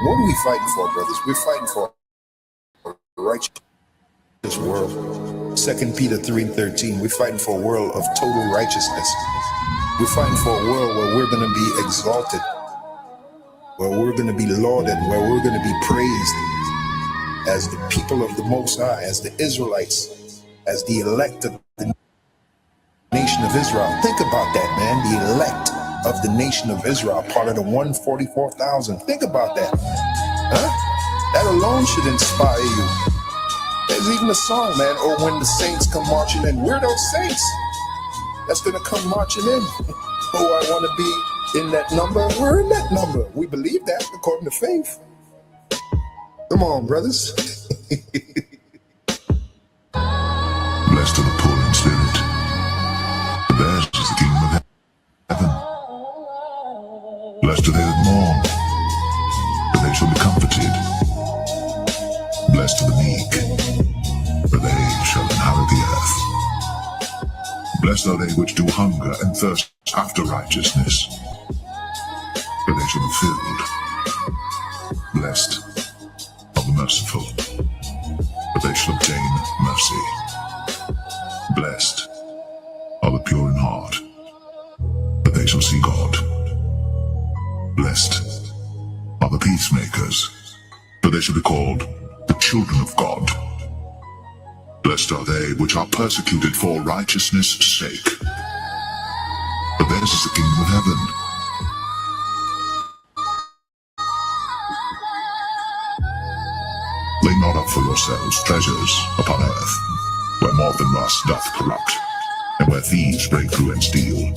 What are we fighting for, brothers? We're fighting for a righteous world. 2 Peter 3:13. We're fighting for a world of total righteousness. We're fighting for a world where we're going to be exalted, where we're going to be lauded, where we're going to be praised as the people of the Most High, as the Israelites, as the elect of the nation of Israel. Think about that, man. The elect of the nation of Israel, part of the 144,000. Think about that. Huh? That alone should inspire you. There's even a song, man, oh, when the saints come marching in. We're those saints that's going to come marching in. Oh, I want to be in that number. We're in that number. We believe that according to faith. Come on, brothers. Blessed are the poor in spirit, for theirs is the kingdom of heaven. Blessed are they that mourn, for they shall be comforted. Blessed are the meek, for they shall inherit the earth. Blessed are they which do hunger and thirst after righteousness, for they shall be filled. Blessed are the merciful, for they shall obtain mercy. Blessed are the pure in heart, for they shall see God. Blessed are the peacemakers, for they shall be called the children of God. Blessed are they which are persecuted for righteousness' sake, for theirs is the kingdom of heaven. Lay not up for yourselves treasures upon earth, where moth and rust doth corrupt, and where thieves break through and steal.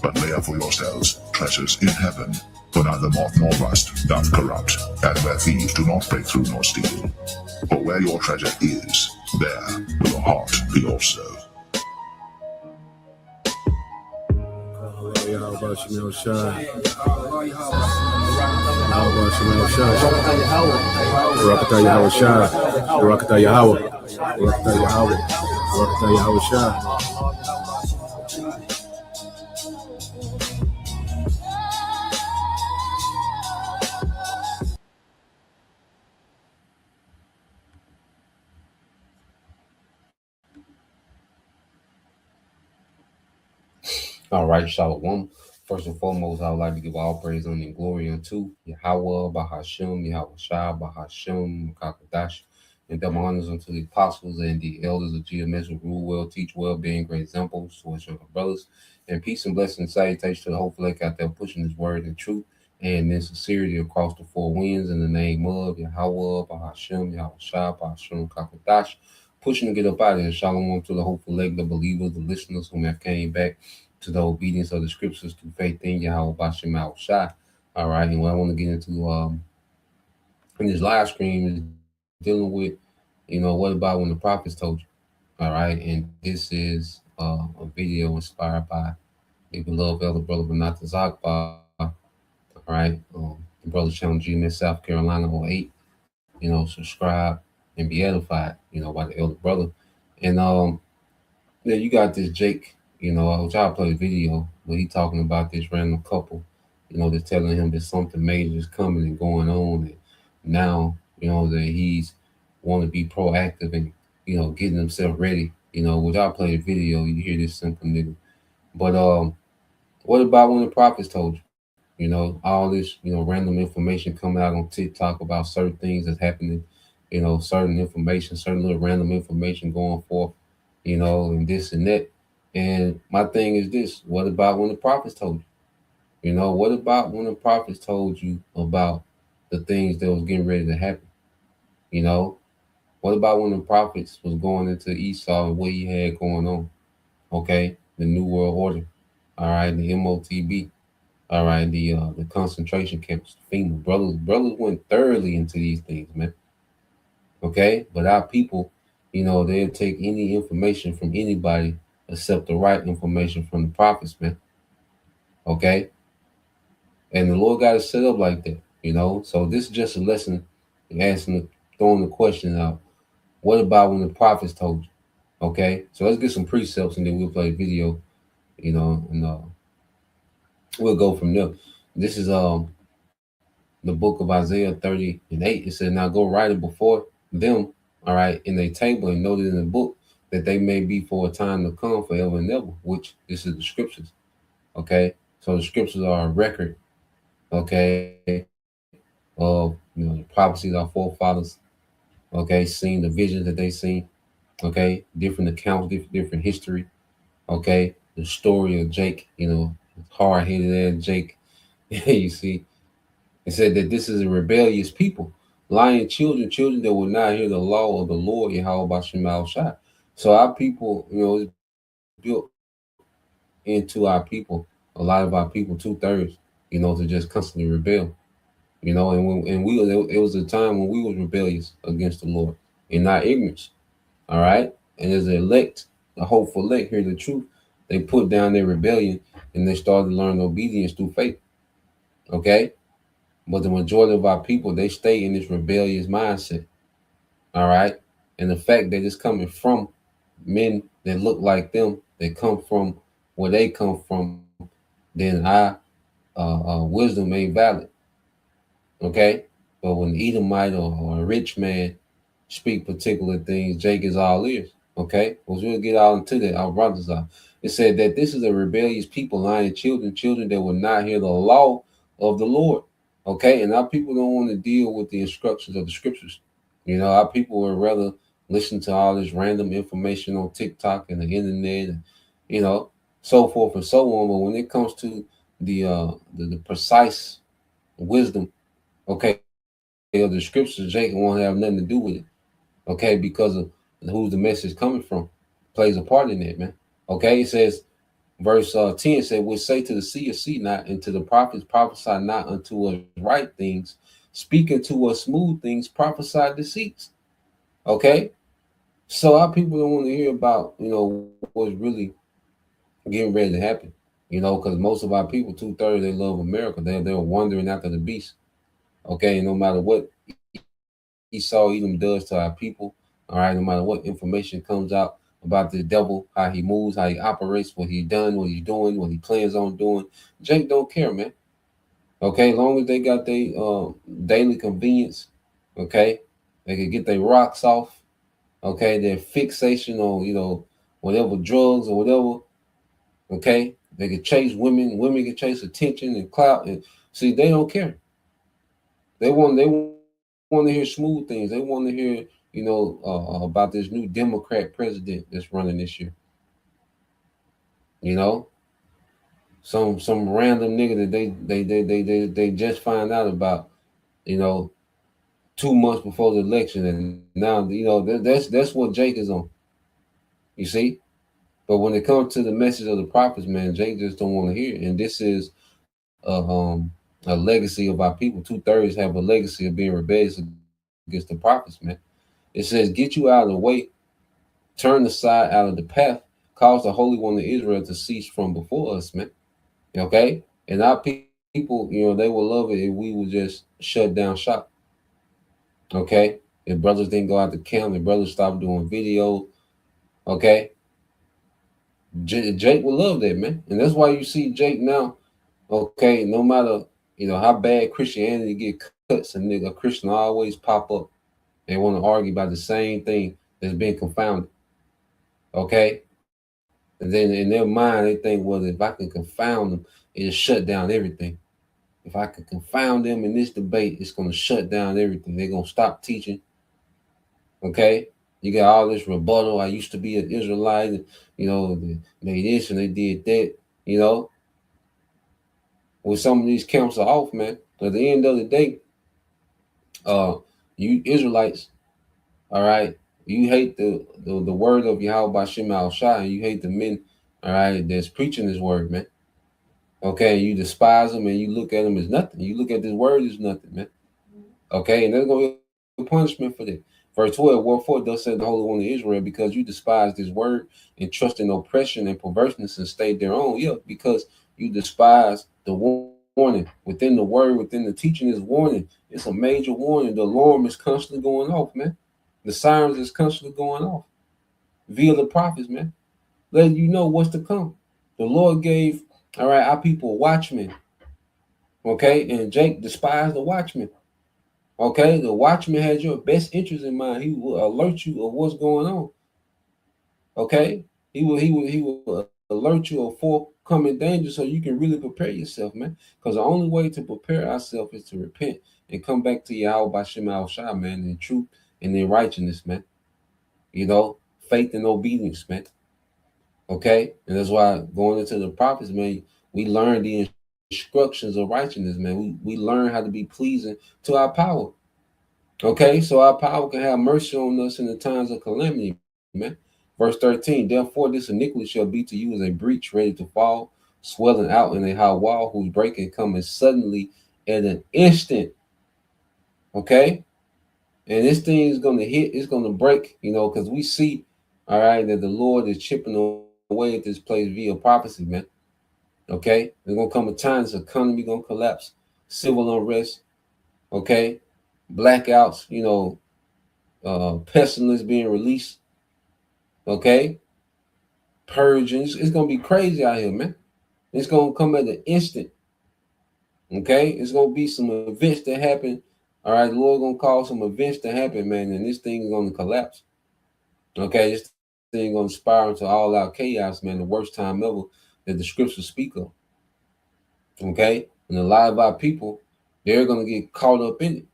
But lay up for yourselves treasures in heaven, where neither moth nor rust doth corrupt, and where thieves do not break through nor steal. For where your treasure is, there will your heart be also. How about Shemel Shai? How about Shemel Shai? Barakatah Yahweh Shai. Barakatah Yahweh. Barakatah Yahweh. Barakatah Yahweh Shai. All right, Shalom. First and foremost, I would like to give all praise, honor, and glory unto Yahweh, Bahashem, Yahweh Shai, Bahashem, Kakadash, and double honors unto the apostles and the elders of GMS who rule well, teach well, being great examples to us younger brothers. And peace and blessing salutation to the whole elect out there pushing his word and truth and in sincerity across the four winds in the name of Yahweh, Bahashem, Yahweh Shai, Bahashem, Kakadash, pushing to get up out of here. Shalom to the hopeful elect, the believers, the listeners who have came back to the obedience of the scriptures through faith in Yahweh Bashem Al Shai. All right, and what I want to get into in this live stream is dealing with, what about when the prophets told you? All right, and this is a video inspired by a beloved elder brother Benata Zakba. All right, the brother channel GMS South Carolina 08. Subscribe and be edified, by the elder brother. And you got this Jake. Which I'll play the video where he talking about this random couple, that's telling him that something major is coming and going on. And now, that he's want to be proactive and, getting himself ready, which I'll play the video. You hear this simple nigga. But what about when the prophets told you? All this, random information coming out on TikTok about certain things that's happening, certain information, certain little random information going forth, and this and that. And my thing is this: what about when the prophets told you? What about when the prophets told you about the things that was getting ready to happen? What about when the prophets was going into Esau and what he had going on? Okay, the New World Order, all right, the MOTB, all right, the concentration camps, the FEMA. Brothers went thoroughly into these things, man. Okay, but our people, they'll take any information from anybody except the right information from the prophets, man. Okay? And the Lord got it set up like that, So this is just a lesson throwing the question out. What about when the prophets told you? Okay? So let's get some precepts and then we'll play a video, and we'll go from there. This is the book of Isaiah 30:8. It said, now go write it before them, all right, in a table and note it in the book, that they may be for a time to come, forever and ever, which this is the scriptures. Okay. So the scriptures are a record, okay, of the prophecies of our forefathers, okay, seeing the visions that they seen, okay, different accounts, different history, okay, the story of Jake, hard headed ass Jake. You see, it said that this is a rebellious people, lying children that will not hear the law of the Lord, Yahweh Bashem Al Shai. So our people, is built into our people, a lot of our people, 2/3, to just constantly rebel. It was a time when we was rebellious against the Lord in not ignorance. All right. And as the elect, the hopeful elect, hear the truth, they put down their rebellion and they started to learn obedience through faith. Okay. But the majority of our people, they stay in this rebellious mindset. All right. And the fact that it's coming from men that look like them, that come from where they come from, then our wisdom ain't valid. Okay. But when Edomite or a rich man speak particular things, Jake is all ears. Okay. We'll get all into that. Our brothers are. It said that this is a rebellious people, lying children that will not hear the law of the Lord. Okay. And our people don't want to deal with the instructions of the scriptures. Our people would rather listen to all this random information on TikTok and the internet and, so forth and so on. But when it comes to the precise wisdom, okay, of the scriptures, Jake won't have nothing to do with it. Okay, because of who's the message coming from, plays a part in it, man. Okay, it says, verse 10 said, "We'll say to the seer, see not, and to the prophets, prophesy not unto us right things, speaking to us smooth things, prophesy deceits." Okay, so our people don't want to hear about, what's really getting ready to happen, because most of our people, 2/3, they love America. They're wandering after the beast. Okay, no matter what Esau Edom does to our people, all right, no matter what information comes out about the devil, how he moves, how he operates, what he done, what he's doing, what he plans on doing, Jake don't care, man. Okay, as long as they got their daily convenience, okay, they can get their rocks off, okay, their fixation on, whatever drugs or whatever, okay, they can chase women can chase attention and clout, and see, they don't care. They want to hear smooth things. They want to hear, about this new Democrat president that's running this year. Some random nigga that they just find out about, 2 months before the election, and now that's what Jake is on. You see, but when it comes to the message of the prophets, man, Jake just don't want to hear it. And this is a legacy of our people. 2/3 have a legacy of being rebellious against the prophets, man. It says, "Get you out of the way, turn aside out of the path, cause the Holy One of Israel to cease from before us," man. Okay? And our people, they will love it if we would just shut down shop. Okay? If brothers didn't go out to camp, if brothers stopped doing videos, okay? Jake will love that, man. And that's why you see Jake now, okay, no matter, how bad Christianity get cuts, a nigga, Christian always pop up. They want to argue about the same thing that's been confounded. Okay? And then in their mind, they think, well, if I can confound them, it'll shut down everything. If I can confound them in this debate, it's going to shut down everything. They're going to stop teaching. Okay? You got all this rebuttal. I used to be an Israelite, they made this and they did that, Well, some of these camps are off, man. At the end of the day, you Israelites, all right, you hate the word of Yahweh Bashem Al Shai, and you hate the men, all right, that's preaching this word, man. Okay, you despise them and you look at them as nothing. You look at this word as nothing, man. Okay, and there's going to be a punishment for that. Verse 12, "Wherefore thus said the Holy One of Israel, because you despise this word and trust in oppression and perverseness and stayed thereon." Yeah, because you despise the warning within the word, within the teaching is warning. It's a major warning. The alarm is constantly going off, man. The sirens is constantly going off via the prophets, man, letting you know what's to come. The Lord gave, all right, our people watchmen, Okay, and Jake despised the watchman. Okay, the watchman has your best interest in mind. He will alert you of what's going on. Okay, he will alert you of forthcoming danger so you can really prepare yourself, man. Because the only way to prepare ourselves is to repent and come back to Yahweh by Shema Shai, man, in truth and in righteousness, man. You know, faith and obedience, man. Okay, and that's why going into the prophets, man, we learn the instructions of righteousness, man. We learn how to be pleasing to our power. Okay, so our power can have mercy on us in the times of calamity, man. Verse 13, therefore this iniquity shall be to you as a breach ready to fall, swelling out in a high wall, whose breaking coming suddenly at an instant. Okay, and this thing is going to hit, it's going to break, you know, because we see, all right, that the Lord is chipping away at this place via prophecy, man. Okay, there's going to come a time this economy going to collapse, civil unrest, okay, blackouts, you know, pestilence being released, okay, purging. It's gonna be crazy out here, man. It's gonna come at an instant. Okay, it's gonna be some events that happen. All right, the Lord gonna cause some events to happen, man, and this thing is gonna collapse. Okay, this thing gonna spiral into all out chaos, man. The worst time ever that the scriptures speak of. Okay, and a lot of our people, they're gonna get caught up in it.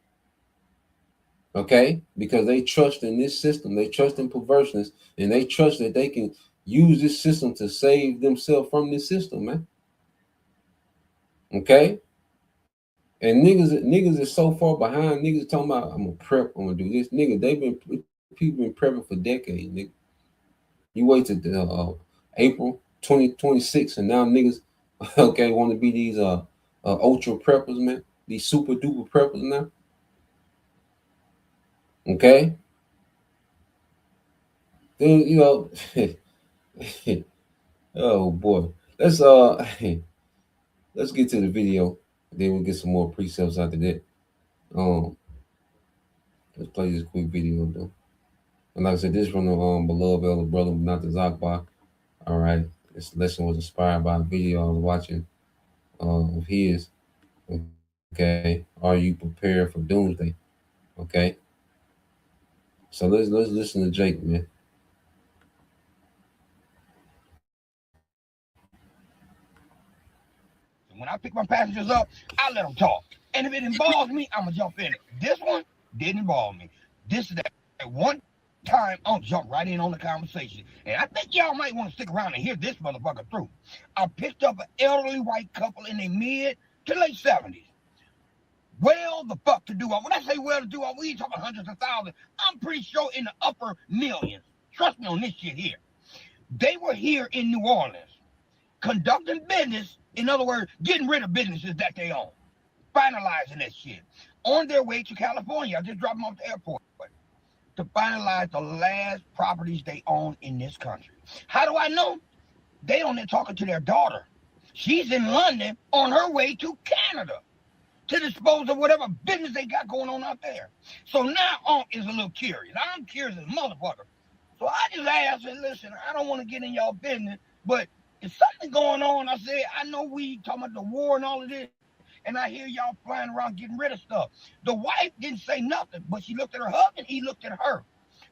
Okay, because they trust in this system, they trust in perverseness, and they trust that they can use this system to save themselves from this system, man. Okay, and niggas is so far behind. Niggas talking about I'm gonna prep, I'm gonna do this. Nigga, people been prepping for decades. Nigga, you wait till April 2026, and now niggas, okay, want to be these ultra preppers, man. These super duper preppers now. Okay, then you know, oh boy, let's let's get to the video. Then we'll get some more precepts after that. Let's play this quick video though. And like I said, this from the beloved elder brother, not the Zakbar. All right, this lesson was inspired by a video I was watching of his. Okay, are you prepared for doomsday? Okay. So let's listen to Jake, man. When I pick my passengers up, I let them talk. And if it involves me, I'm going to jump in it. This one didn't involve me. This is that one time I'll jump right in on the conversation. And I think y'all might want to stick around and hear this motherfucker through. I picked up an elderly white couple in their mid to late 70s. Well, the fuck to do. When I say well to do, we ain't talking hundreds of thousands. I'm pretty sure in the upper millions. Trust me on this shit here. They were here in New Orleans conducting business. In other words, getting rid of businesses that they own. Finalizing that shit. On their way to California. I just dropped them off the airport. To finalize the last properties they own in this country. How do I know? They on there talking to their daughter. She's in London on her way to Canada to dispose of whatever business they got going on out there. So now Unc is a little curious. I'm curious as a motherfucker. So I just asked her, listen, I don't want to get in y'all business, but is something going on? I said, I know we talking about the war and all of this, and I hear y'all flying around getting rid of stuff. The wife didn't say nothing, but she looked at her husband, he looked at her.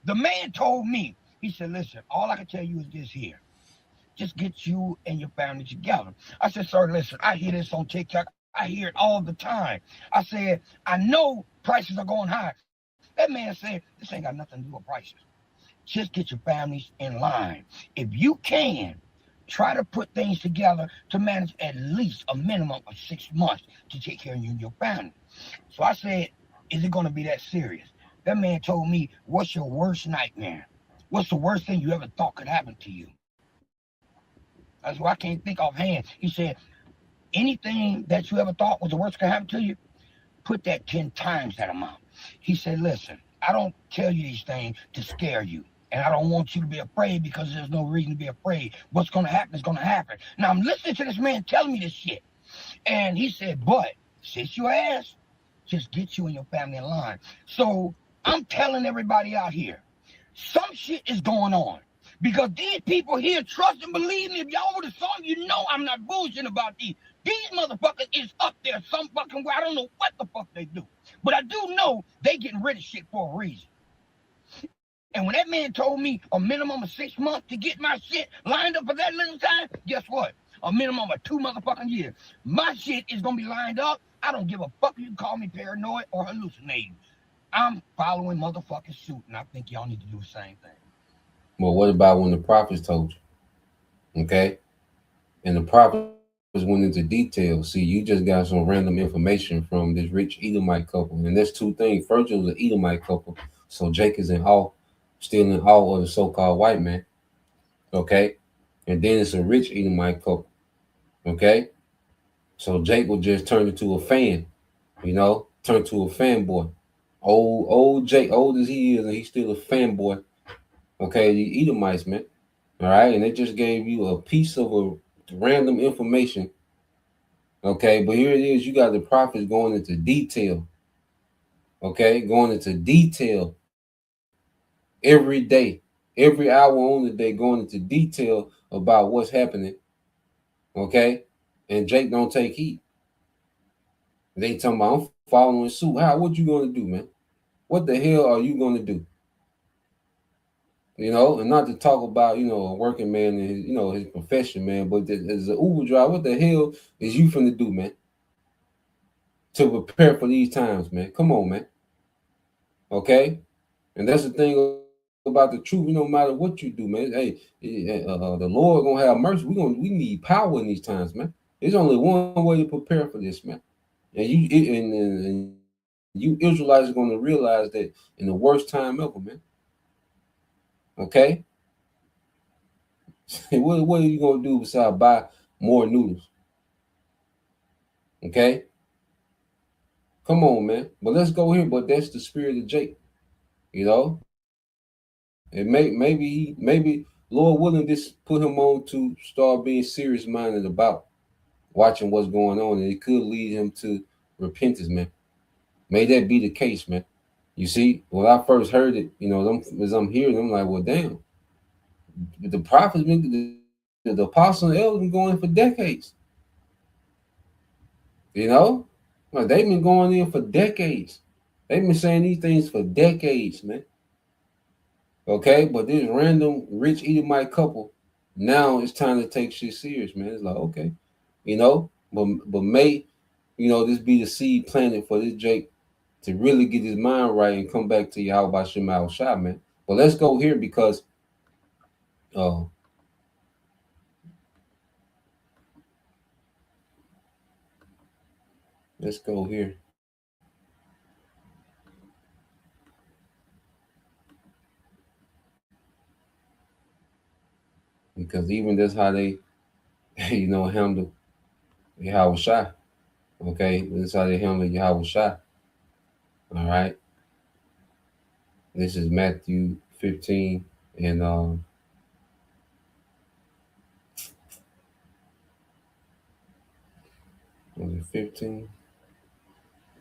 The man told me, he said, listen, all I can tell you is this here. Just get you and your family together. I said, sir, listen, I hear this on TikTok. I hear it all the time. I said, I know prices are going high. That man said, this ain't got nothing to do with prices. Just get your families in line. If you can, try to put things together to manage at least a minimum of 6 months to take care of you and your family. So I said, is it going to be that serious? That man told me, what's your worst nightmare? What's the worst thing you ever thought could happen to you? That's what I can't think offhand. He said, anything that you ever thought was the worst could happen to you, put that 10 times that amount. He said, listen, I don't tell you these things to scare you. And I don't want you to be afraid because there's no reason to be afraid. What's going to happen is going to happen. Now, I'm listening to this man telling me this shit. And he said, but sit your ass, just get you and your family in line. So I'm telling everybody out here, some shit is going on. Because these people here trust and believe me. If y'all would have saw them, you know I'm not bullshitting about these These motherfuckers is up there some fucking way. I don't know what the fuck they do. But I do know they getting rid of shit for a reason. And when that man told me a minimum of 6 months to get my shit lined up for that little time, guess what? A minimum of 2 motherfucking years. My shit is gonna be lined up. I don't give a fuck if you call me paranoid or hallucinating. I'm following motherfucking suit, and I think y'all need to do the same thing. Well, what about when the prophets told you? Okay? And the prophets went into detail. See, you just got some random information from this rich Edomite couple. And there's two things. First, it was an Edomite couple. So Jake is in awe, still in awe of the so-called white man. Okay? And then it's a rich Edomite couple. Okay? So Jake will just turn into a fan, turn to a fanboy. Old Jake, old as he is, and he's still a fanboy. Okay, the Edomites, man. All right, and they just gave you a piece of a random information. Okay, but here it is. You got the prophets going into detail. Okay, going into detail every day, every hour on the day, going into detail about what's happening. Okay, and Jake don't take heed. They talking about I'm following suit. What you gonna do, man? What the hell are you gonna do? And not to talk about, a working man and his profession, man, but as an Uber driver, what the hell is you finna do, man? To prepare for these times, man. Come on, man. Okay? And that's the thing about the truth. No matter what you do, man. Hey, the Lord gonna have mercy. We need power in these times, man. There's only one way to prepare for this, man. And you Israelites are gonna realize that in the worst time ever, man. Okay? What are you gonna do besides buy more noodles? Okay? Come on, man. But let's go here. But that's the spirit of Jake. And maybe Lord willing, this put him on to start being serious minded about watching what's going on, and it could lead him to repentance, man. May that be the case, man. You see, when I first heard it, as I'm hearing, I'm like, well, damn. The prophets, the apostles and elders been going for decades. Like they've been going in for decades. They've been saying these things for decades, man. Okay, but this random rich Edomite couple, now it's time to take shit serious, man. It's like, okay, but may, this be the seed planted for this Jake to really get his mind right and come back to Yahweh Shema Shah, man. But let's go here because let's go here. Because even that's how they, handle Yahweh Shah. Okay, that's how they handle Yahweh Shah. All right. This is Matthew 15 and was it 15?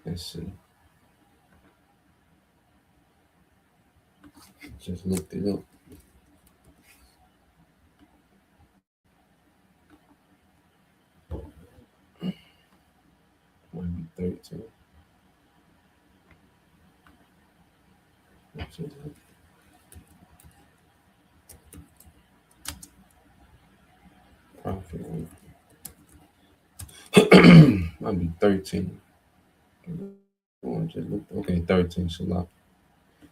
Let's see. Just looked it up. Might be 13. Prophet. Might be 13. Okay, 13.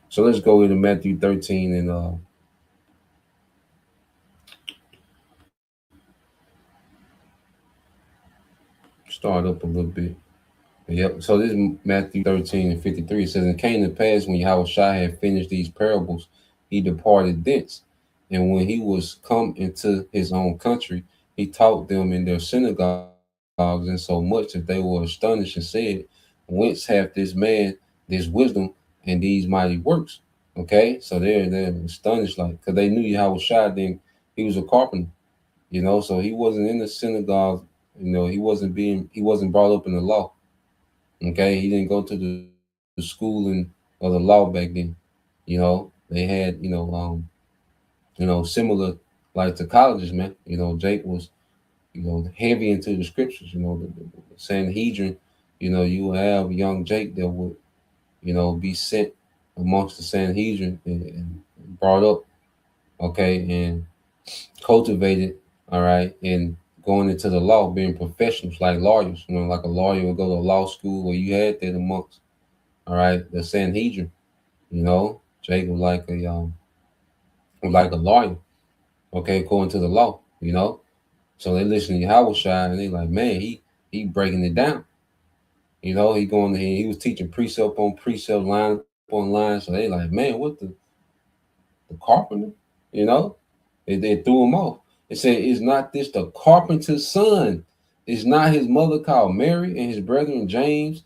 So let's go into Matthew 13 and start up a little bit. Yep. So this is Matthew 13 and 53. It says, "And it came to pass when Yahweh Shai had finished these parables, he departed thence. And when he was come into his own country, he taught them in their synagogues, and so much that they were astonished and said, Whence hath this man this wisdom and these mighty works?" Okay, so they're astonished, like, because they knew Yahweh Shai, then he was a carpenter, so he wasn't in the synagogue, he wasn't brought up in the law. Okay, he didn't go to the schooling of the law back then. They had, similar like to colleges, man. Jake was, heavy into the scriptures. The Sanhedrin. You will have young Jake that would, be sent amongst the Sanhedrin and brought up, okay, and cultivated, all right, and going into the law, being professionals like lawyers, like a lawyer would go to law school, where you had that amongst, all right, the Sanhedrin. Jake was like a lawyer, okay, according to the law. So they listen to Yahushua and they like, man, he breaking it down. He going to he was teaching precept on precept, line upon line. So they like, man, what the carpenter? They threw him off. They said, is not this the carpenter's son? Is not his mother called Mary, and his brethren James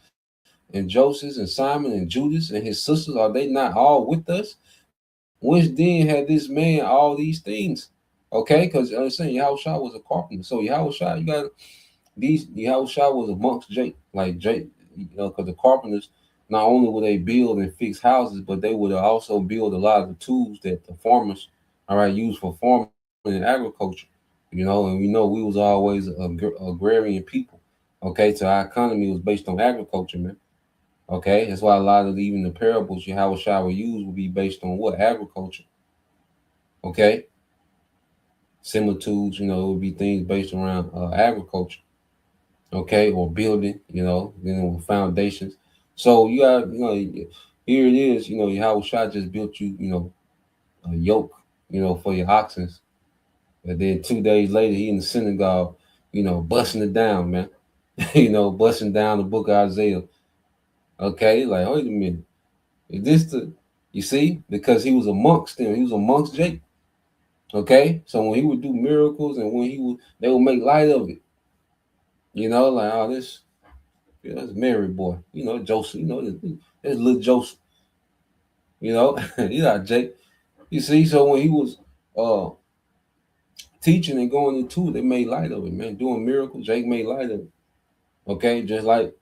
and Joseph and Simon and Judas and his sisters? Are they not all with us? Whence then had this man all these things? Okay, because I'm saying Yahushua was a carpenter. So Yahushua, you got Yahushua was amongst Jake, like Jake, because the carpenters, not only would they build and fix houses, but they would also build a lot of the tools that the farmers, all right, use for farming and agriculture. And we know we was always agrarian people. Okay, so our economy was based on agriculture, man. Okay, that's why a lot of even the parables Yahushua would use would be based on what? Agriculture. Okay, similitudes, it would be things based around agriculture. Okay, or building, with foundations. So you got, here it is, Yahushua just built you, a yoke, for your oxen. And then 2 days later, he in the synagogue, busting it down, man. Busting down the book of Isaiah. Okay, like, wait a minute. Is this you see? Because he was amongst them. He was amongst Jake. Okay? So when he would do miracles and when they would make light of it. Like, oh, that's Mary boy. Joseph, that's little Joseph. You not Jake. You see, so when he was teaching and going into it, they made light of it, man. Doing miracles, Jake made light of it. Okay, just like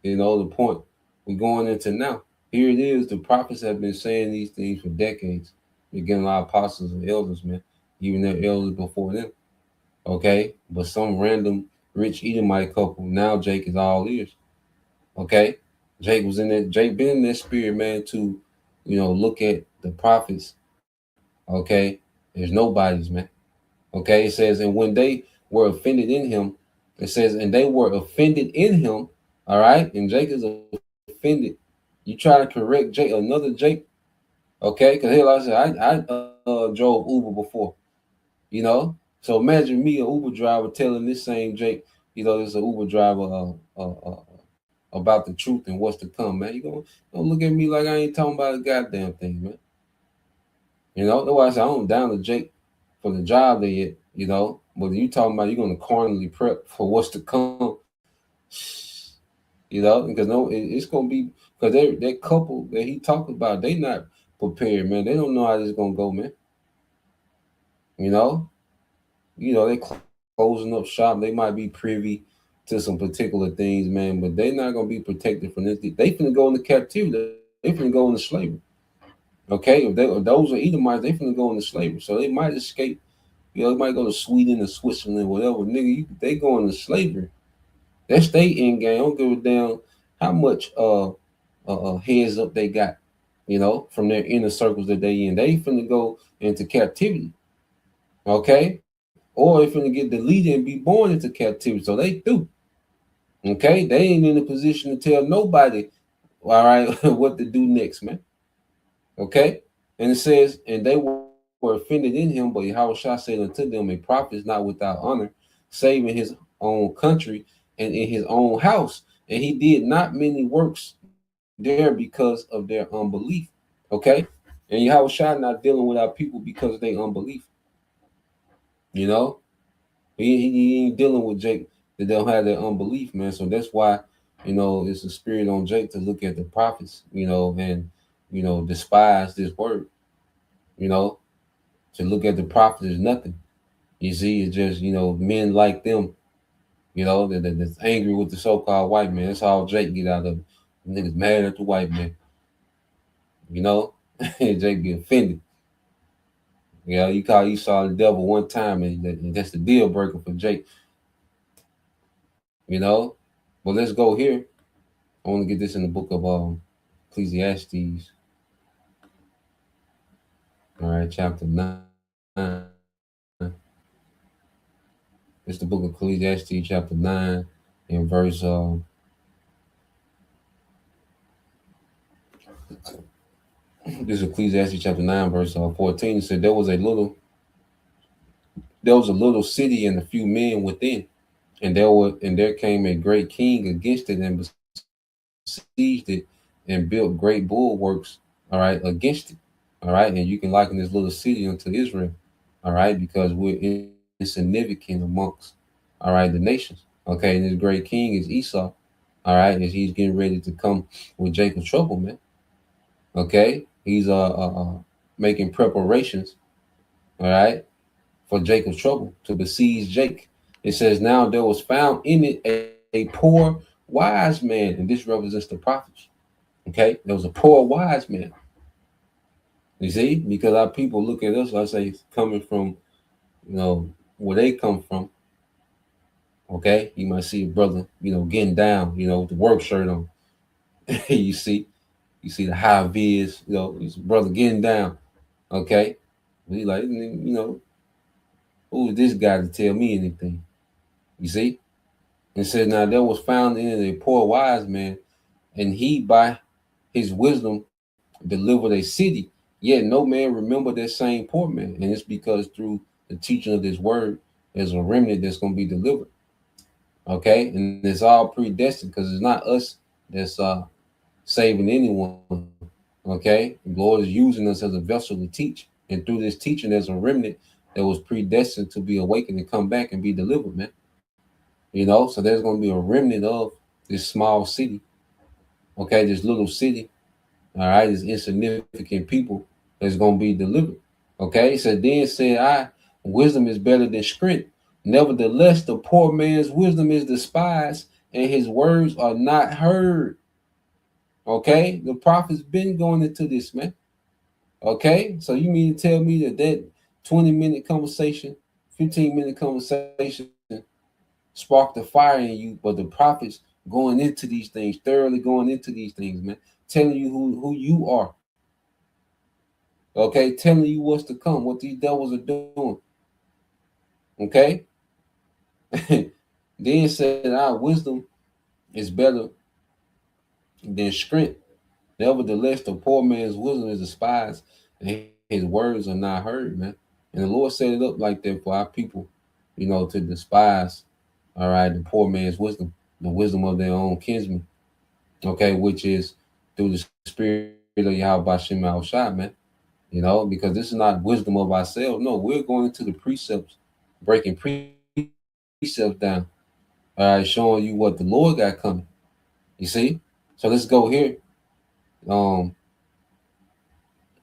the point we're going into now. Here it is. The prophets have been saying these things for decades. Again, a lot of apostles and elders, man, even their elders before them. Okay, but some random rich Edomite couple. Now Jake is all ears. Okay, Jake was in that. Jake been in that spirit, man, to look at the prophets. Okay, there's nobody's, man. Okay, it says, and when they were offended in him, it says, and they were offended in him. All right, and Jake is offended. You try to correct Jake, another Jake. Okay, because here, like I said, I drove Uber before. So imagine me, an Uber driver, telling this same Jake, there's an Uber driver about the truth and what's to come, man. You gonna look at me like I ain't talking about a goddamn thing, man. That's why I said I don't down to Jake for the job there yet, but you talking about you're gonna carnally prep for what's to come, because it's gonna be because that couple that he talked about, they not prepared, man. They don't know how this is gonna go, man. They closing up shop. They might be privy to some particular things, man, but they're not gonna be protected from this. They finna go into captivity. They finna go into slavery. Okay, if those are Edomites, they finna go into slavery, so they might escape. They might go to Sweden or Switzerland, whatever. Nigga, they go into slavery. That's their end game. I don't give a damn how much heads up they got, from their inner circles that they in. They finna go into captivity. Okay, or they finna get deleted and be born into captivity. So they do. Okay, they ain't in a position to tell nobody, all right, what to do next, man. Okay, and it says, and they were offended in him, but Yahushua said unto them, a prophet is not without honor, save in his own country and in his own house. And he did not many works there because of their unbelief. Okay, and Yahushua not dealing with our people because of their unbelief. He ain't dealing with Jake that don't have their unbelief, man. So that's why, it's a spirit on Jake to look at the prophets, and despise this word, to look at the prophet is nothing. You see, it's just, men like them, that's angry with the so-called white man. That's all Jake get out of it. Niggas mad at the white man. Jake get offended. You saw the devil one time, and that's the deal breaker for Jake. you know. But let's go here. I want to get this in the book of Ecclesiastes. All right, chapter 9. It's the book of Ecclesiastes, chapter 9, and verse this is Ecclesiastes chapter 9, verse 14. It said there was a little city and a few men within, and there came a great king against it and besieged it and built great bulwarks, all right, against it. All right. And you can liken this little city unto Israel, all right, because we're insignificant amongst, all right, the nations. Okay. And this great king is Esau, all right, and he's getting ready to come with Jacob's trouble, man. Okay. He's making preparations, all right, for Jacob's trouble to besiege Jake. It says, now there was found in it a poor wise man, and this represents the prophets. Okay, there was a poor wise man. You see, because our people look at us, I say, coming from, where they come from. Okay, you might see a brother, getting down, with the work shirt on. you see the high vis, his brother getting down. Okay, we like, who is this guy to tell me anything? You see, and says, now there was found in it a poor wise man, and he by his wisdom delivered a city, yet no man remember that same poor man. And it's because through the teaching of this word, there's a remnant that's going to be delivered. Okay, and it's all predestined because it's not us that's saving anyone. Okay, the Lord is using us as a vessel to teach, and through this teaching, there's a remnant that was predestined to be awakened and come back and be delivered, man. So there's going to be a remnant of this small city. Okay, this little city. All right, this insignificant people that's going to be delivered. Okay, so then said wisdom is better than strength. Nevertheless, the poor man's wisdom is despised, and his words are not heard. Okay, the prophet's been going into this, man. Okay, so you mean to tell me that 20-minute conversation, 15-minute conversation sparked a fire in you, but the prophets going into these things, thoroughly going into these things, man, telling you who you are. Okay, telling you what's to come, what these devils are doing. Okay. Then said our wisdom is better than strength. Nevertheless, the poor man's wisdom is despised, and his words are not heard, man. And the Lord set it up like that for our people, to despise, all right, the poor man's wisdom, the wisdom of their own kinsmen. Okay, which is through the spirit of Yahweh Shem Al-Shai, man. Because this is not wisdom of ourselves. No, we're going into the precepts, breaking precepts down. All right, showing you what the Lord got coming. You see? So let's go here.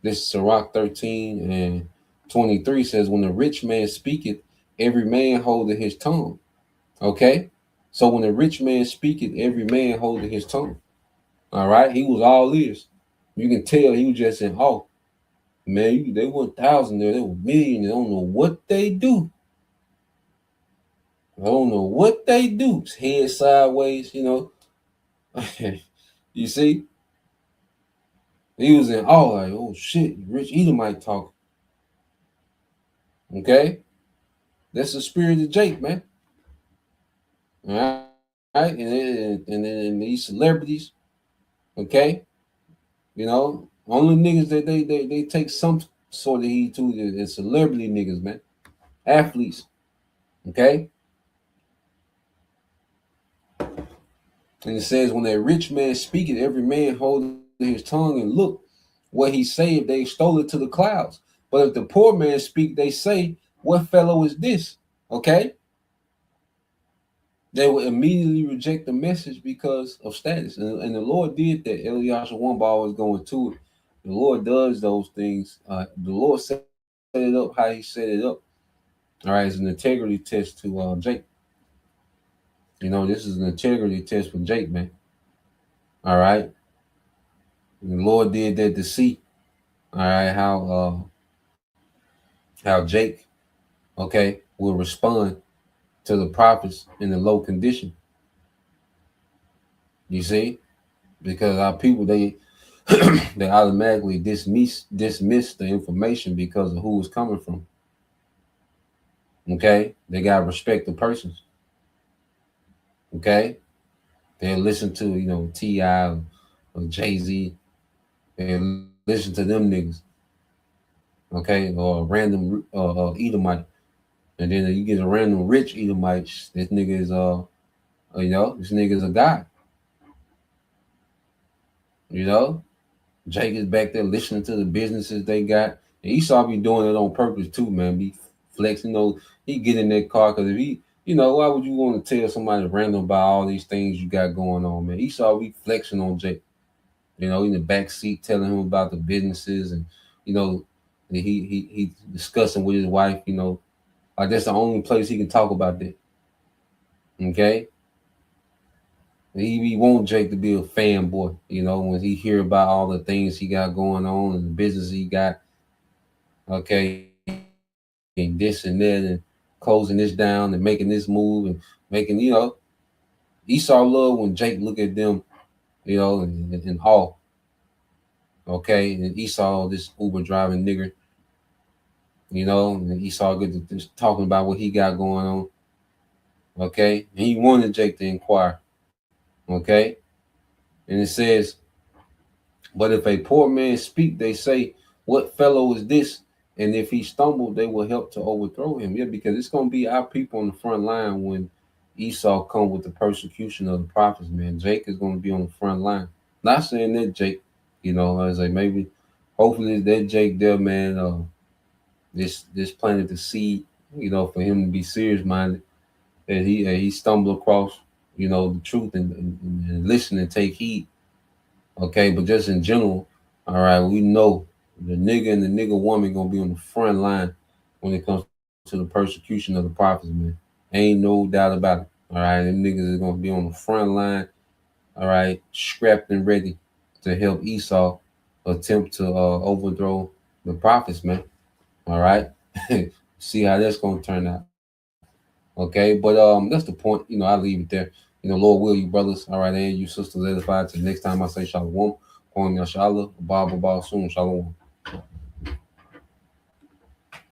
This is Sirach 13 and 23 says, when the rich man speaketh, every man holdeth his tongue. Okay? So when the rich man speaketh, every man holdeth his tongue. All right? He was all ears. You can tell he was just in awe. Man, they were 1,000 there. They were million. They don't know what they do. I don't know what they do. Head sideways, You see? He was in awe, like, oh shit, Rich Edomite talking. Okay? That's the spirit of Jake, man. All right? And then these celebrities, okay? Only niggas that they take some sort of heed to is celebrity niggas, man. Athletes. Okay? And it says, when a rich man speaketh, every man holdeth his tongue, and look what he saith, they stole it to the clouds. But if the poor man speak, they say, what fellow is this? Okay? They will immediately reject the message because of status. And the Lord did that. Eliashah Wamba was going to it. The Lord does those things. The Lord set it up how he set it up. All right, it's an integrity test to Jake. This is an integrity test for Jake, man. All right. And the Lord did that to see, all right, how Jake, okay, will respond to the prophets in the low condition. You see, because our people they automatically dismiss the information because of who it's coming from. Okay, they gotta respect the persons. Okay, they listen to Ti or Jay Z. They listen to them niggas. Okay, or a random Edomite, and then you get a random rich Edomite. This nigga is this nigga is a god. You know, Jake is back there listening to the businesses they got. And Esau be doing it on purpose too, man. Be flexing, he get in that car because if he, why would you want to tell somebody random about all these things you got going on, man? Esau be flexing on Jake, in the back seat telling him about the businesses and, he discussing with his wife, like that's the only place he can talk about that. Okay. He want Jake to be a fanboy, when he hear about all the things he got going on and the business he got, okay, and this and that and closing this down and making this move and making, Esau love when Jake look at them, in awe, okay, and Esau, this Uber driving nigger, and Esau get to just talking about what he got going on, okay, and he wanted Jake to inquire, okay, and it says, but if a poor man speak, they say, what fellow is this? And if he stumbled, they will help to overthrow him. Yeah, because it's going to be our people on the front line when Esau come with the persecution of the prophets, man. Jake is going to be on the front line. Not saying that Jake, I was like, maybe, hopefully that Jake there, man, this planted the seed, for him to be serious minded, that he stumbled across, the truth and listen and take heed. Okay, but just in general, all right, we know the nigga and the nigga woman gonna be on the front line when it comes to the persecution of the prophets, man. Ain't no doubt about it. All right, them niggas is gonna be on the front line, all right, strapped and ready to help Esau attempt to overthrow the prophets, man. All right, see how that's gonna turn out. Okay, but that's the point. I leave it there. Lord will you brothers, all right, and you sisters edified. Till next time I say shalom, Kwam Yashala, Baba Soon, shalom.